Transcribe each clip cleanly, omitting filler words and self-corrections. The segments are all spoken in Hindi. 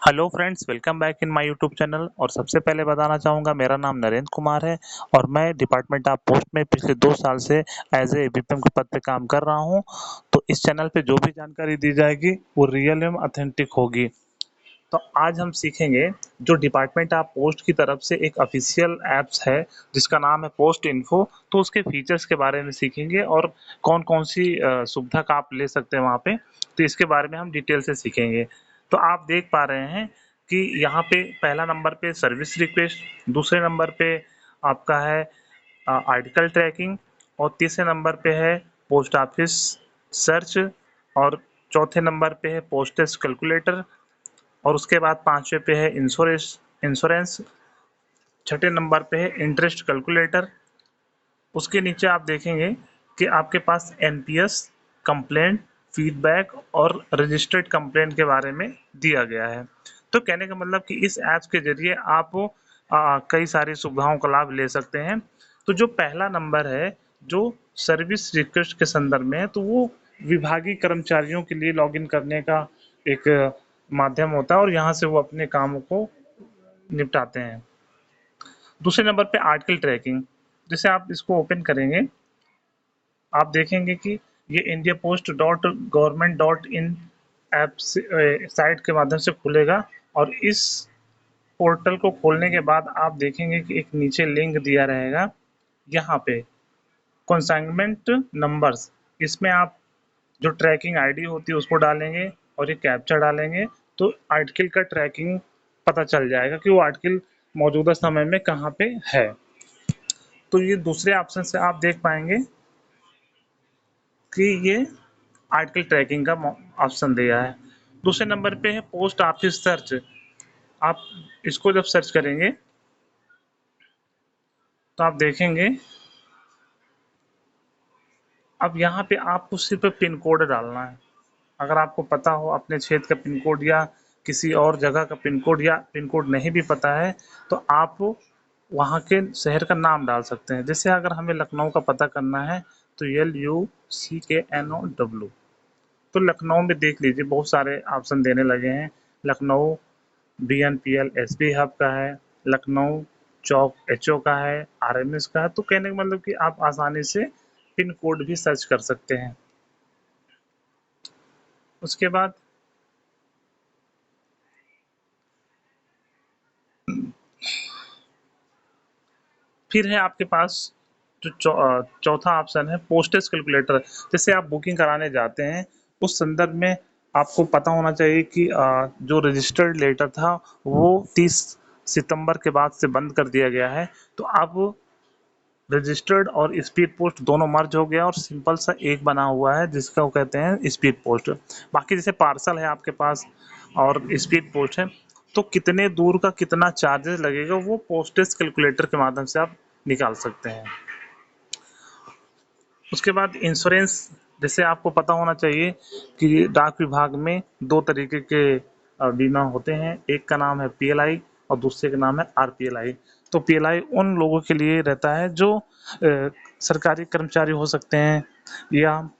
Hello friends, welcome back in my YouTube channel. और सबसे पहले बताना चाहूँगा, मेरा नाम नरेंद्र कुमार है और मैं डिपार्टमेंट ऑफ पोस्ट में पिछले 2 साल से एज ए बीपीएम के पद पे काम कर रहा हूँ। तो इस चैनल पे जो भी जानकारी दी जाएगी वो रियल एवं ऑथेंटिक होगी। तो आज हम सीखेंगे जो डिपार्टमेंट ऑफ पोस्ट की तरफ से एक ऑफिशियल ऐप्स है जिसका नाम है पोस्ट इन्फो। तो उसके फीचर्स के बारे में सीखेंगे और कौन कौन सी सुविधा का आप ले सकते हैं वहाँ पे। तो इसके बारे में हम डिटेल से सीखेंगे। तो आप देख पा रहे हैं कि यहाँ पे पहला नंबर पे सर्विस रिक्वेस्ट, दूसरे नंबर पे आपका है आर्टिकल ट्रैकिंग, और तीसरे नंबर पे है पोस्ट ऑफिस सर्च, और चौथे नंबर पे है पोस्टेज कैलकुलेटर, और उसके बाद पांचवे पे है इंश्योरेंस, छठे नंबर पे है इंटरेस्ट कैलकुलेटर। उसके नीचे आप देखेंगे कि आपके पास एनपीएस, कंप्लेंट, फीडबैक और रजिस्टर्ड कंप्लेंट के बारे में दिया गया है। तो कहने का मतलब कि इस ऐप के जरिए आप कई सारी सुविधाओं का लाभ ले सकते हैं। तो जो पहला नंबर है जो सर्विस रिक्वेस्ट के संदर्भ में है, तो वो विभागीय कर्मचारियों के लिए लॉगिन करने का एक माध्यम होता है और यहाँ से वो अपने कामों को निपटाते हैं। दूसरे नंबर पे आर्टिकल ट्रैकिंग, जैसे आप इसको ओपन करेंगे, आप देखेंगे कि ये India post dot government dot in app site के माध्यम से खुलेगा। और इस पोर्टल को खोलने के बाद आप देखेंगे कि एक नीचे लिंक दिया रहेगा, यहाँ पे कंसाइनमेंट नंबर्स, इसमें आप जो ट्रैकिंग आईडी होती है उसको डालेंगे और ये कैप्चा डालेंगे, तो आर्टिकल का ट्रैकिंग पता चल जाएगा कि वो आर्टिकल मौजूदा समय में कहाँ पे है। तो ये दूसरे ऑप्शन से आप देख पाएंगे कि ये आर्टिकल ट्रैकिंग का ऑप्शन दिया है। दूसरे नंबर पे है पोस्ट ऑफिस सर्च। आप इसको जब सर्च करेंगे तो आप देखेंगे, अब यहाँ पे आपको सिर्फ पिन कोड डालना है। अगर आपको पता हो अपने क्षेत्र का पिन कोड या किसी और जगह का पिन कोड, या पिन कोड नहीं भी पता है, तो आप वहाँ के शहर का नाम डाल सकते हैं। जैसे अगर हमें लखनऊ का पता करना है तो LUCKNOW। तो लखनऊ में देख लीजिए बहुत सारे ऑप्शन देने लगे हैं। लखनऊ BNPL SB हब का है, लखनऊ चौक HO का है, RMS का है। तो कहने का मतलब कि आप आसानी से पिन कोड भी सर्च कर सकते हैं। उसके बाद फिर है आपके पास जो चौथा ऑप्शन है पोस्टेज कैलकुलेटर। जैसे आप बुकिंग कराने जाते हैं, उस संदर्भ में आपको पता होना चाहिए कि जो रजिस्टर्ड लेटर था वो 30 सितंबर के बाद से बंद कर दिया गया है। तो अब रजिस्टर्ड और स्पीड पोस्ट दोनों मर्ज हो गया और सिंपल सा एक बना हुआ है जिसका वो कहते हैं स्पीड पोस्ट। बाकी जैसे पार्सल है आपके पास और स्पीड पोस्ट है, तो कितने दूर का कितना चार्जेस लगेगा वो पोस्टेज कैलकुलेटर के माध्यम से आप निकाल सकते हैं। उसके बाद इंश्योरेंस, जैसे आपको पता होना चाहिए कि डाक विभाग में दो तरीके के बीमा होते हैं। एक का नाम है PLI और दूसरे का नाम है RPLI। तो PLI उन लोगों के लिए रहता है जो सरकारी कर्मचारी हो सकते हैं, या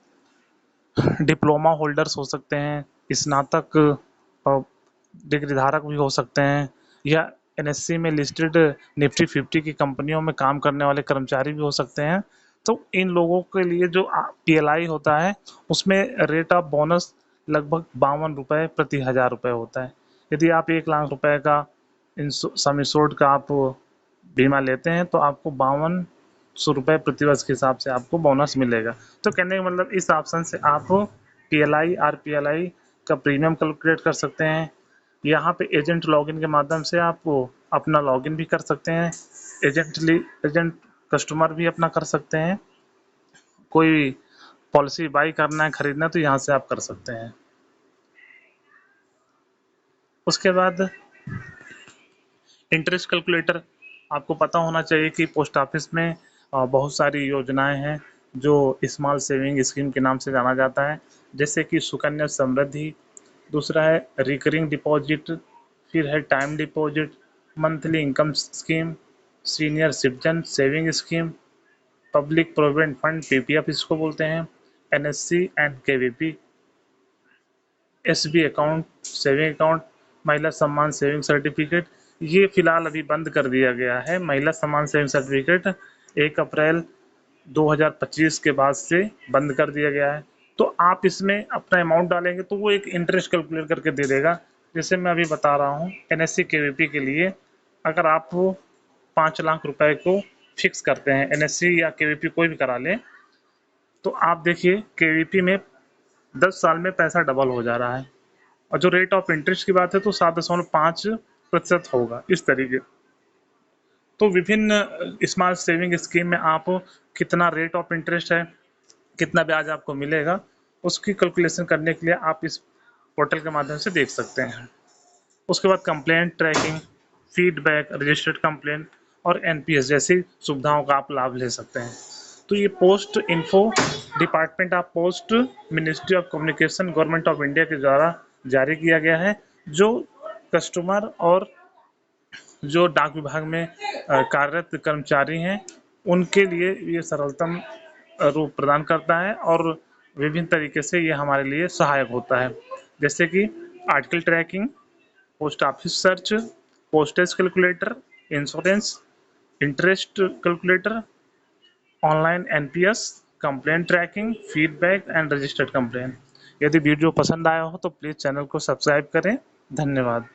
डिप्लोमा होल्डर्स हो सकते हैं, स्नातक डिग्री धारक भी हो सकते हैं, या NSC में लिस्टेड निफ्टी 50 की कंपनियों में काम करने वाले कर्मचारी भी हो सकते हैं। तो इन लोगों के लिए जो PLI होता है उसमें रेट ऑफ बोनस लगभग 52 रुपये प्रति 1000 रुपये होता है। यदि आप 1 लाख रुपए का सम इंश्योर्ड का आप बीमा लेते हैं तो आपको 5200 रुपये प्रति वर्ष के हिसाब से आपको बोनस मिलेगा। तो कहने का मतलब इस ऑप्शन से आप PLI RPLI का प्रीमियम कैलकुलेट कर सकते हैं। यहाँ पे एजेंट लॉगिन के माध्यम से आप अपना लॉगिन भी कर सकते हैं, एजेंट कस्टमर भी अपना कर सकते हैं। कोई पॉलिसी बाई करना है, खरीदना है, तो यहाँ से आप कर सकते हैं। उसके बाद इंटरेस्ट कैलकुलेटर, आपको पता होना चाहिए कि पोस्ट ऑफिस में बहुत सारी योजनाएं हैं जो स्मॉल सेविंग स्कीम के नाम से जाना जाता है, जैसे कि सुकन्या समृद्धि, दूसरा है रिकरिंग डिपॉजिट, फिर है time deposit, monthly income scheme, senior citizen saving scheme, public provident fund PPF इसको बोलते हैं, NSC and KVP, SB account, saving account, महिला सम्मान सेविंग सर्टिफिकेट, ये फिलहाल अभी बंद कर दिया गया है। महिला सम्मान सेविंग सर्टिफिकेट 1 अप्रैल 2025 के बाद से बंद कर दिया गया है। तो आप इसमें अपना अमाउंट डालेंगे तो वो एक इंटरेस्ट कैलकुलेट करके दे देगा। जैसे मैं अभी बता रहा हूँ, एनएससी केवीपी के लिए अगर आप 5 लाख रुपए को फिक्स करते हैं, एनएससी या केवीपी कोई भी करा लें, तो आप देखिए केवीपी में 10 साल में पैसा डबल हो जा रहा है, और जो रेट ऑफ इंटरेस्ट की बात है तो 7.5% होगा इस तरीके। तो विभिन्न स्मॉल सेविंग स्कीम में आप कितना रेट ऑफ इंटरेस्ट है, कितना ब्याज आपको मिलेगा, उसकी कैलकुलेशन करने के लिए आप इस पोर्टल के माध्यम से देख सकते हैं। उसके बाद complaint tracking, feedback, registered complaint और एनपीएस जैसी सुविधाओं का आप लाभ ले सकते हैं। तो ये post info department of post, ministry of communication, government of India के द्वारा जारी किया गया है, जो कस्टमर और जो डाक विभाग में कार्यरत कर्मचारी हैं उनके लिए ये सरलतम रूप प्रदान करता है, और विभिन्न तरीके से ये हमारे लिए सहायक होता है। जैसे कि article tracking, post office search, postage calculator, insurance, interest calculator, online NPS, complaint tracking, feedback and registered complaint. यदि वीडियो पसंद आया हो तो प्लीज़ चैनल को सब्सक्राइब करें। धन्यवाद।